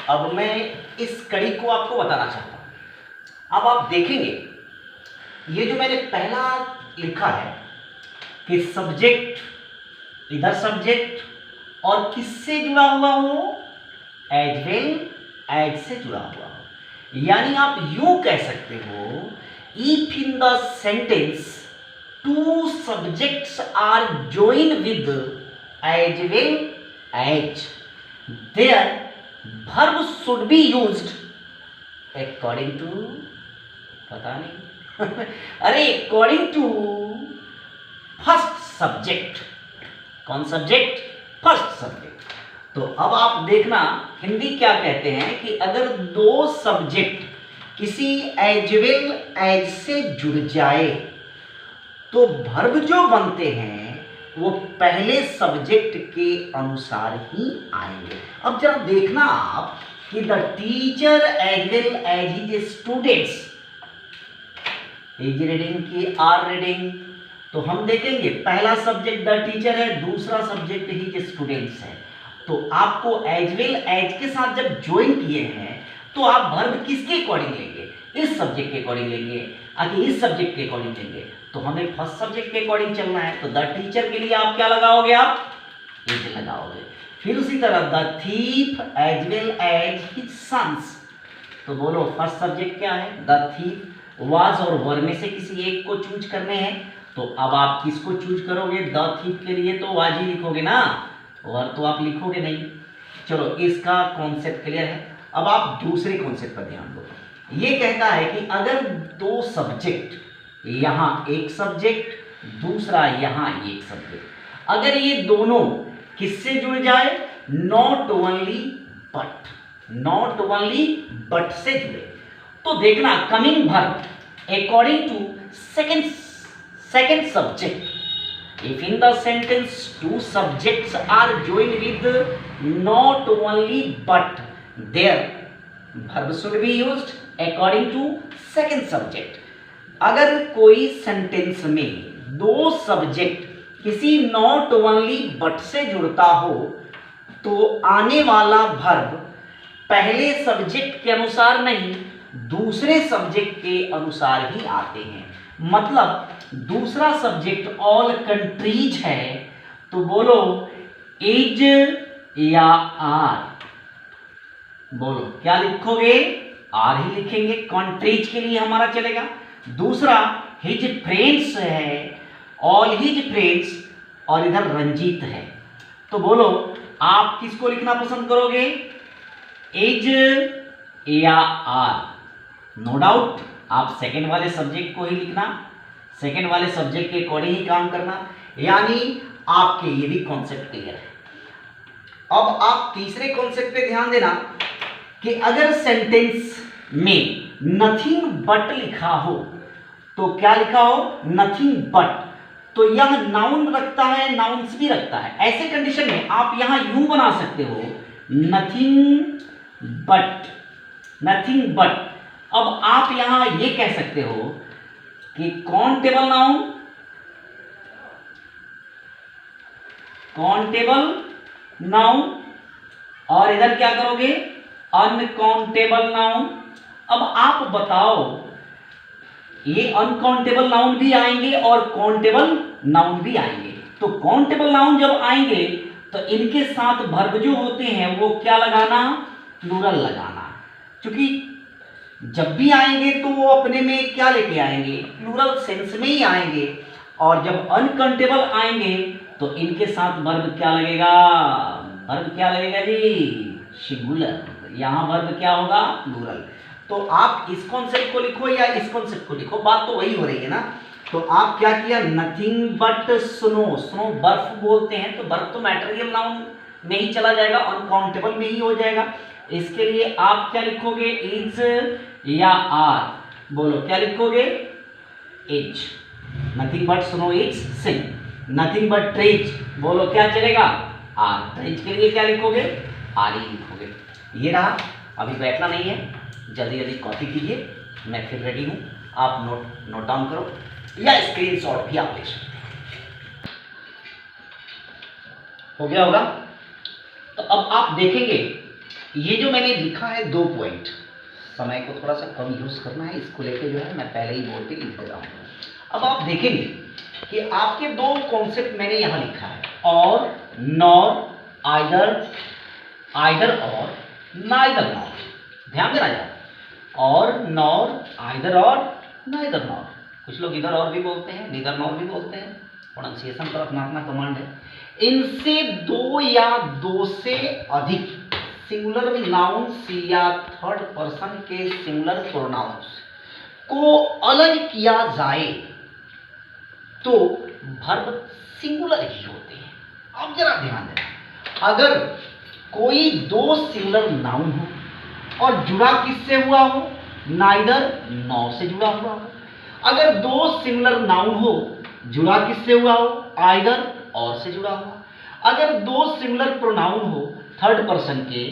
अब मैं इस कड़ी को आपको बताना चाहता हूं। अब आप देखेंगे ये जो मैंने पहला लिखा है कि सब्जेक्ट, इधर सब्जेक्ट और किससे जुड़ा हुआ हो, एज वेल एज से जुड़ा हुआ हो। यानी आप यूं कह सकते हो, if in the sentence two subjects are joined with as well as, their verb should be used according to, पता नहीं अरे according to फर्स्ट सब्जेक्ट। कौन सब्जेक्ट? First subject. तो अब आप देखना हिंदी क्या कहते हैं कि अगर दो सब्जेक्ट किसी एज वेल एज से जुड़ जाए तो वर्ब जो बनते हैं वो पहले सब्जेक्ट के अनुसार ही आएंगे। अब जरा देखना आप कि the teacher as well as his students is reading की आर रीडिंग, तो हम देखेंगे पहला सब्जेक्ट द टीचर है, दूसरा सब्जेक्ट हिज स्टूडेंट्स है। तो आपको एज वेल एज के साथ जब ज्वाइन किए हैं तो आप वर्ब किसके अकॉर्डिंग लेंगे? इस सब्जेक्ट के अकॉर्डिंग लेंगे, आगे इस सब्जेक्ट के अकॉर्डिंग लेंगे। तो हमें फर्स्ट सब्जेक्ट के अकॉर्डिंग चलना है, तो द टीचर के लिए आप क्या लगाओगे? आप इज लगाओगे। फिर उसी तरह the thief as well as his sons, तो बोलो फर्स्ट सब्जेक्ट क्या है? The thief. वाज और वर में से किसी एक को चूज करने हैं, तो अब आप किसको चूज करोगे? द थीफ के लिए तो वाज ही लिखोगे ना, वर तो आप लिखोगे नहीं। चलो इसका कॉन्सेप्ट क्लियर है। अब आप दूसरे कॉन्सेप्ट पर ध्यान दो। ये कहता है कि अगर दो सब्जेक्ट, यहां एक सब्जेक्ट, दूसरा यहां एक सब्जेक्ट, अगर ये दोनों किससे जुड़ जाए? Not only but, not only but से जुड़े, तो देखना coming verb according to second subject, if in the sentence two subjects are joined with not only but, their verb should be used according to second subject। अगर कोई sentence में दो subject किसी not only but से जुड़ता हो तो आने वाला वर्ब पहले सब्जेक्ट के अनुसार नहीं, दूसरे सब्जेक्ट के अनुसार ही आते हैं। मतलब दूसरा सब्जेक्ट ऑल कंट्रीज है, तो बोलो इज या आर, बोलो क्या लिखोगे? आर ही लिखेंगे, कंट्रीज के लिए हमारा चलेगा। दूसरा हिज फ्रेंड्स है, ऑल हिज फ्रेंड्स, और इधर रंजीत है, तो बोलो आप किसको लिखना पसंद करोगे? इज या आर? नो डाउट आप सेकंड वाले सब्जेक्ट को ही लिखना, सेकंड वाले सब्जेक्ट के अकॉर्डिंग ही काम करना, यानी आपके ये भी कॉन्सेप्ट क्लियर है। अब आप तीसरे कॉन्सेप्ट पे ध्यान देना कि अगर सेंटेंस में नथिंग बट लिखा हो, तो क्या लिखा हो? नथिंग बट, तो यह नाउन रखता है, नाउन्स भी रखता है। ऐसे कंडीशन में आप यहां यूं बना सकते हो, नथिंग बट, नथिंग बट। अब आप यहां ये कह सकते हो कि काउंटेबल नाउन, काउंटेबल नाउन, और इधर क्या करोगे? Uncountable noun. अब आप बताओ ये अनकाउंटेबल नाउन भी आएंगे और काउंटेबल नाउन भी आएंगे, तो काउंटेबल नाउन जब आएंगे तो इनके साथ वर्ब जो होते हैं वो क्या लगाना? प्लूरल लगाना, क्योंकि जब भी आएंगे तो वो अपने में क्या लेके आएंगे? प्लूरल सेंस में ही आएंगे। और जब अनकाउंटेबल आएंगे तो इनके साथ वर्ब क्या लगेगा? वर्ब क्या लगेगा जी? सिंगुलर। यहां वर्ब क्या होगा? प्लूरल। तो आप इस कॉन्सेप्ट को लिखो या इस कॉन्सेप्ट को लिखो, बात तो वही हो रही है ना। तो आप क्या किया? नथिंग बट स्नो, स्नो बर्फ बोलते हैं, तो बर्फ तो मैटेरियल नाउन में ही चला जाएगा, अनकाउंटेबल में ही हो जाएगा। इसके लिए आप क्या लिखोगे? इज या आर? बोलो क्या लिखोगे? Is. Nothing but snow is seen, nothing but trees, बोलो क्या चलेगा? आर। ट्रीज के लिए क्या लिखोगे? आर ही लिखोगे। ये रहा, अभी बैठना नहीं है, जल्दी जल्दी कॉपी कीजिए, मैं फिर रेडी हूं। आप नोट डाउन करो या स्क्रीनशॉट भी आप ले सकते हैं। हो गया होगा? तो अब आप देखेंगे ये जो मैंने लिखा है 2 पॉइंट, समय को थोड़ा सा कम यूज करना है, इसको लेके जो है मैं पहले ही बोर्ड पे लिख दे रहा हूँ। अब आप देखेंगे कि आपके 2 कॉन्सेप्ट मैंने यहाँ लिखा है, और, नॉर, आइदर और, नाइदर नॉर। ध्यान देना यार, और, नॉर, आइदर और, नाइदर नॉर। कुछ लोग इधर और भी बोलते हैं, नीदर नॉर भी बोलते हैं, प्रोनाउंसिएशन पर अपना अपना कमांड है। इनसे 2 या 2 से अधिक सिंगुलर नाउन्स या थर्ड पर्सन के सिंगुलर प्रोनाउंस को अलग किया जाए तो वर्ब सिंगुलर ही होते हैं। अब जरा ध्यान देना, अगर कोई 2 सिंगुलर नाउन हो और जुड़ा किससे हुआ हो, नाइदर नॉर से जुड़ा हुआ हो। अगर 2 सिंगुलर नाउन हो, जुड़ा किससे हुआ हो, आइदर और से जुड़ा हुआ। अगर 2 सिंगुलर प्रोनाउन हो थर्ड पर्सन के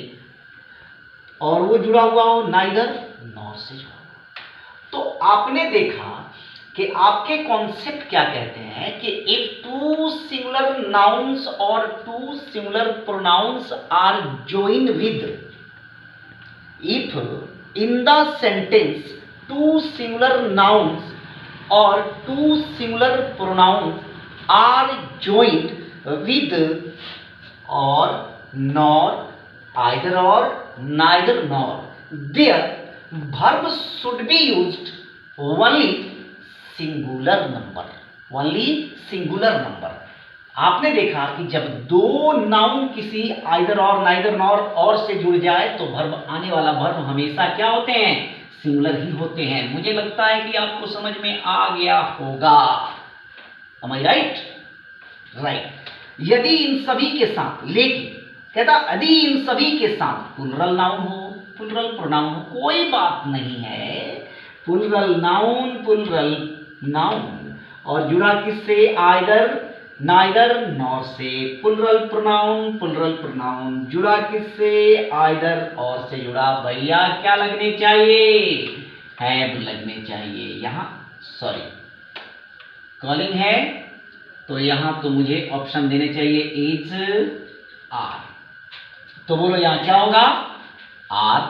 और वो जुड़ा हुआ हो नाइदर नॉर से जुड़ा हुआ, तो आपने देखा कि आपके कॉन्सेप्ट क्या कहते हैं कि इफ 2 सिंगुलर नाउन्स और 2 singular pronouns are joined with, if in the sentence 2 singular nouns or 2 singular pronouns are joined with or, nor, either or, neither nor, their verb should be used only singular number, only singular number। आपने देखा कि जब 2 noun किसी either और, neither nor और से जुड़ जाए तो वर्ब, आने वाला वर्ब हमेशा क्या होते हैं, सिंगुलर ही होते हैं। मुझे लगता है कि आपको समझ में आ गया होगा। Am I right? राइट। यदि इन सभी के साथ, लेकिन कहता यदि इन सभी के साथ प्लुरल नाउन हो, प्लुरल प्रोनाउन हो, कोई बात नहीं है, प्लुरल नाउन और जुड़ा किससे, आइदर, नाइदर नॉर से। प्लुरल प्रोनाउन जुड़ा किससे, आइदर और से जुड़ा। भैया क्या लगने चाहिए, हैव लगने चाहिए। यहां सॉरी कॉलिंग है तो यहां तो मुझे ऑप्शन देने चाहिए इज, आर। तो बोलो यहां क्या होगा, आर।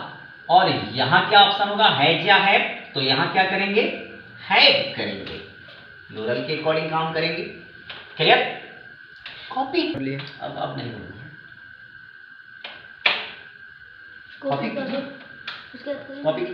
और यहां क्या ऑप्शन होगा, हैज या हैव। तो यहां क्या करेंगे, हैव करेंगे, प्लुरल के अकॉर्डिंग काम करेंगे। क्लियर? कॉपी कर लिए, अब नहीं बोलना है, कॉपी करो, कॉपी